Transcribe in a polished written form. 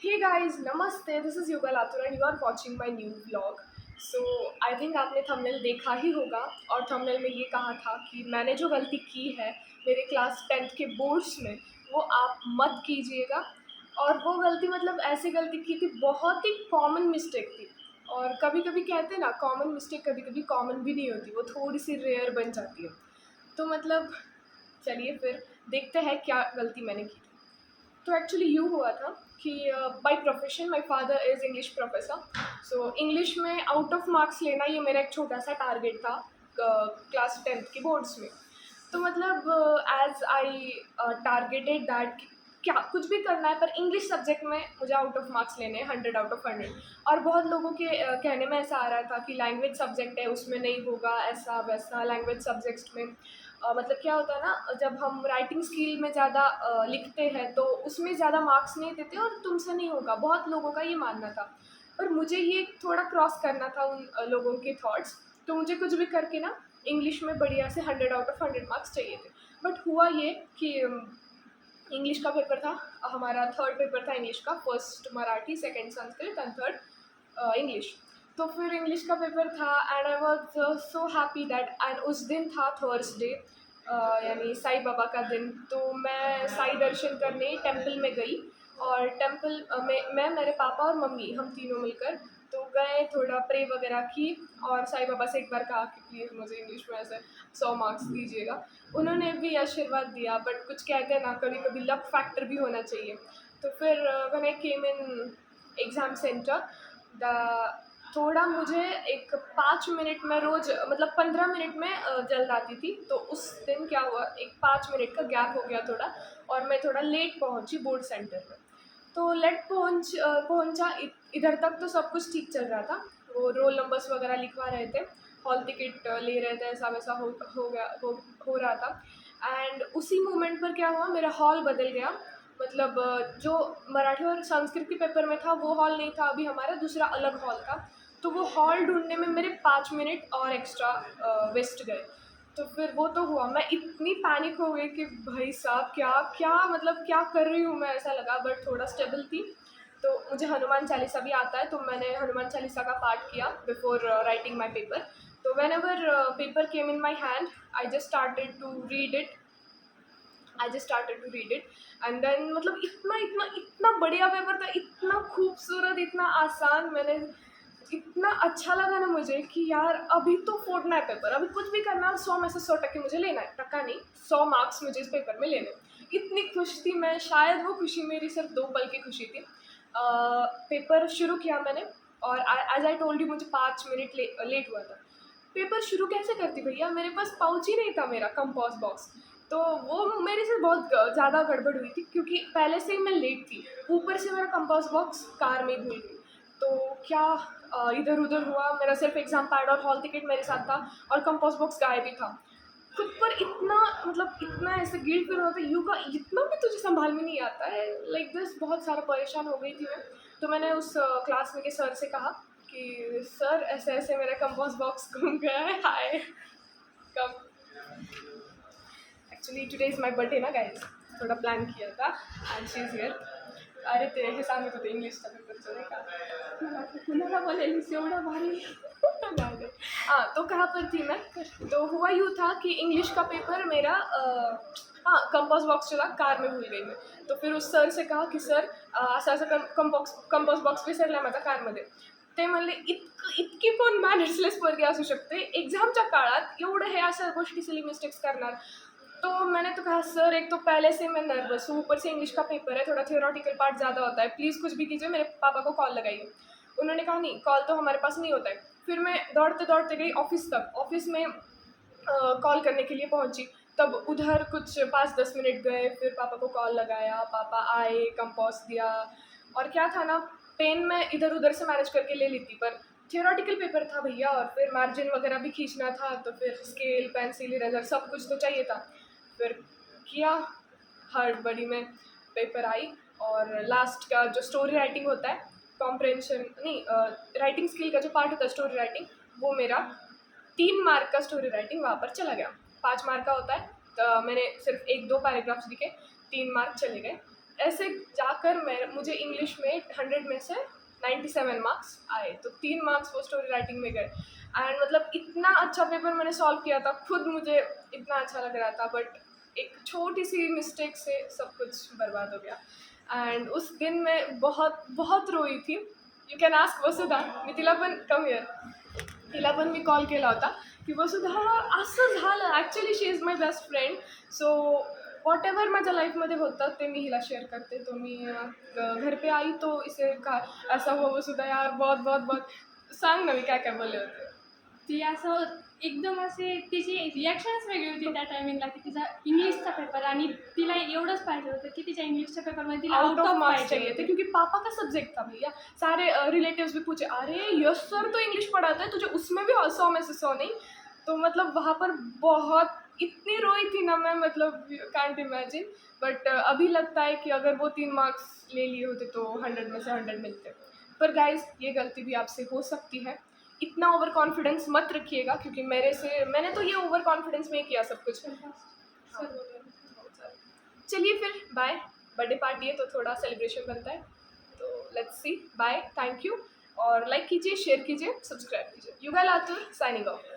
Hey guys, namaste. This is Yugal Atur and you are watching my new vlog. So I think आपने thumbnail देखा ही होगा और thumbnail में ये कहा था कि मैंने जो गलती की है मेरे क्लास 10th के बोर्ड्स में वो आप मत कीजिएगा। और वो गलती मतलब ऐसी गलती की थी, बहुत ही कॉमन मिस्टेक थी। और कभी कभी कहते हैं ना, कॉमन मिस्टेक कभी कभी कॉमन भी नहीं होती, वो थोड़ी सी रेयर बन जाती है। तो मतलब चलिए फिर देखते हैं क्या गलती मैंने की थी। तो एक्चुअली यूँ हुआ था कि by profession my father is English professor. So English में आउट ऑफ मार्क्स लेना ये मेरा एक छोटा सा टारगेट था क्लास 10th की बोर्ड्स में। तो मतलब एज आई टारगेटेड दैट, क्या कुछ भी करना है पर इंग्लिश सब्जेक्ट में मुझे आउट ऑफ मार्क्स लेने हैं 100 आउट ऑफ 100। और बहुत लोगों के कहने में ऐसा आ रहा था कि लैंग्वेज सब्जेक्ट है उसमें नहीं होगा, ऐसा वैसा। लैंग्वेज सब्जेक्ट्स में मतलब क्या होता है ना, जब हम राइटिंग स्किल में ज़्यादा लिखते हैं तो उसमें ज़्यादा मार्क्स नहीं देते और तुमसे नहीं होगा, बहुत लोगों का ये मानना था। पर मुझे ये थोड़ा क्रॉस करना था उन लोगों के थॉट्स। तो मुझे कुछ भी करके ना इंग्लिश में बढ़िया से 100 आउट ऑफ 100 मार्क्स चाहिए थे। बट हुआ ये कि इंग्लिश का पेपर था, हमारा थर्ड पेपर था इंग्लिश का, first Marathi, second Sanskrit and third English. तो फिर इंग्लिश का पेपर था and I was so happy that, and उस दिन था थर्सडे, यानी साईं बाबा का दिन। तो मैं साई दर्शन करने टेंपल में गई। और टेंपल में मैं, मेरे पापा और मम्मी, हम तीनों मिलकर तो गए, थोड़ा प्रे वगैरह की। और साईं बाबा से एक बार कहा कि प्लीज़ मुझे इंग्लिश में ऐसे 100 मार्क्स दीजिएगा। उन्होंने भी आशीर्वाद दिया, बट कुछ कहते हैं ना, कभी कभी लक फैक्टर भी होना चाहिए। तो फिर when I came in exam centre, the थोड़ा मुझे एक 5 मिनट में रोज़, मतलब 15 मिनट में जल्द आती थी। तो उस दिन क्या हुआ, एक 5 मिनट का गैप हो गया थोड़ा, और मैं थोड़ा लेट पहुंची बोर्ड सेंटर में। तो लेट पहुंचा इधर तक तो सब कुछ ठीक चल रहा था। वो रोल नंबर्स वगैरह लिखवा रहे थे, हॉल टिकट ले रहे थे, ऐसा वैसा हो गया, हो रहा था। एंड उसी मोमेंट पर क्या हुआ, मेरा हॉल बदल गया। मतलब जो मराठी और संस्कृत के पेपर में था वो हॉल नहीं था, अभी हमारा दूसरा अलग हॉल था। तो वो हॉल ढूंढने में मेरे 5 मिनट और एक्स्ट्रा वेस्ट गए। तो फिर वो तो हुआ, मैं इतनी पैनिक हो गई कि भाई साहब क्या क्या, मतलब क्या कर रही हूँ मैं, ऐसा लगा। बट थोड़ा स्टेबल थी। तो मुझे हनुमान चालीसा भी आता है, तो मैंने हनुमान चालीसा का पाठ किया बिफोर राइटिंग माई पेपर। तो whenever paper came in my hand, I just started to read it. And then मतलब इतना इतना इतना बढ़िया पेपर था, इतना खूबसूरत, इतना आसान। मैंने इतना अच्छा लगा ना मुझे कि यार अभी तो फोड़ना है पेपर, अभी कुछ भी करना है, 100 में से 100 टक्के मुझे लेना है, टक्का नहीं, 100 मार्क्स मुझे इस पेपर में लेने हैं। इतनी खुश थी मैं, शायद वो खुशी मेरी सिर्फ 2 पल की खुशी थी। पेपर शुरू किया मैंने, और एज आई टोल्ड यू मुझे 5 मिनट लेट हुआ था। पेपर शुरू कैसे करती भैया, मेरे पास पाउच ही नहीं था मेरा कंपोज बॉक्स। तो वो मेरे से बहुत ज़्यादा गड़बड़ हुई थी, क्योंकि पहले से ही मैं लेट थी, ऊपर से मेरा कंपास बॉक्स कार में भूल गई। तो क्या इधर उधर हुआ, मेरा सिर्फ एग्जाम पैड और हॉल टिकट मेरे साथ था, और कंपास बॉक्स गायब ही था। खुद पर इतना, मतलब इतना ऐसे गिल्ट फील होता है, यू का इतना भी तुझे संभाल में नहीं आता है, लाइक दिस। बहुत सारा परेशान हो गई थी मैं। तो मैंने उस क्लास में के सर से कहा कि सर ऐसे ऐसे मेरा कंपास बॉक्स गुम गया है, hi come. Actually today is my birthday ना गाइस, थोड़ा प्लान किया था एंड शी इज़ हियर. अरे ते हे सांगत होते इंग्लिशचा पेपरचं नाही का, मला कुणाला बोलायलीस एवढा भारी. नाही नाही. हाँ, तो कहाँ पर थी मैं. तो हुआ यूँ था कि इंग्लिश का पेपर मेरा हाँ, कंपास बॉक्स जो था कार में भूल गई मैं. तो फिर उस सर से कहा की सर असं असं कंपास बॉक्स विसरला माझा कारमध्ये. ते म्हणले इतकी पण मॅनर्सलेस पोरगी असू शकते एक्झामच्या काळात, एवढं हे अशा गोष्टी सिली मिस्टेक्स करणार. तो मैंने तो कहा सर एक तो पहले से मैं नर्वस हूँ, ऊपर से इंग्लिश का पेपर है, थोड़ा थियोरेटिकल पार्ट ज़्यादा होता है, प्लीज़ कुछ भी कीजिए, मेरे पापा को कॉल लगाइए. उन्होंने कहा नहीं, कॉल तो हमारे पास नहीं होता है. फिर मैं दौड़ते दौड़ते गई ऑफिस तक, ऑफिस में कॉल करने के लिए पहुंची. तब उधर कुछ 5-10 मिनट गए, फिर पापा को कॉल लगाया, पापा आए, कंपोस्ट दिया. और क्या था ना, पेन में इधर उधर से मैनेज करके ले ली थी, पर थियोरेटिकल पेपर था भैया, और फिर मार्जिन वगैरह भी खींचना था, तो फिर स्केल पेंसिल इरेजर सब कुछ तो चाहिए था. फिर किया, हड़बड़ी में पेपर आई. और लास्ट का जो स्टोरी राइटिंग होता है, कॉम्प्रेंशन नहीं, राइटिंग स्किल का जो पार्ट होता है स्टोरी राइटिंग, वो मेरा 3 मार्क का स्टोरी राइटिंग वहाँ पर चला गया. 5 मार्क का होता है, तो मैंने सिर्फ 1-2 पैराग्राफ्स लिखे, 3 मार्क चले गए. ऐसे जाकर मुझे इंग्लिश में 100 में से 97 मार्क्स आए, तो 3 मार्क्स वो स्टोरी राइटिंग में गए। एंड मतलब इतना अच्छा पेपर मैंने सॉल्व किया था, खुद मुझे इतना अच्छा लग रहा था, बट एक छोटी सी मिस्टेक से सब कुछ बर्बाद हो गया। एंड उस दिन मैं बहुत बहुत रोई थी। यू कॅन आस्क वसुधा, मी तिला पण कम हिअर, तिला पण मी कॉल केला होता की वसुधा असं झालं, actually she is my best friend, so what ever माझ्या लाईफमध्ये होतं ते मी हिला शेअर करते। तो मी घर पे आई तो इसे का ऐसा हुआ वसुधा यार, बहुत बहुत बहुत, सांग ना मी काय काय बोलले होते। ती असं एकदम असे तिची रिॲक्शनच वेगळी होती त्या टायमिंगला, की तिचा इंग्लिशचा पेपर आणि तिला एवढंच पाहिजे होतं की तिच्या इंग्लिशच्या पेपरमध्ये तिला आउट ऑफ मार्क्स पाहिजे चाहिए थे, होते। क्योंकि पापा का सब्जेक्ट था भैया। सारे रिलेटिव्स भी पूछे, अरे यश सर तो इंग्लिश पढ़ाते हैं, तुझे उसमें भी 100 में से 100 नहीं। तो मतलब वहाँ पर बहुत इतनी रोई थी ना मैं, मतलब कांट इमेजिन। बट अभी लगता है कि अगर वो 3 मार्क्स ले लिए होते तो 100 में से 100 मिलते। पर गाइज ये गलती भी आपसे हो सकती है, इतना ओवर कॉन्फिडेंस मत रखिएगा, क्योंकि मैंने तो ये ओवर कॉन्फिडेंस में ही किया सब कुछ। हाँ, चलिए फिर बाय। बर्थडे पार्टी है तो थोड़ा सेलिब्रेशन बनता है, तो let's see. Bye, thank you, और लाइक कीजिए, शेयर कीजिए, सब्सक्राइब कीजिए। युगल आतुर साइनिंग ऑफ।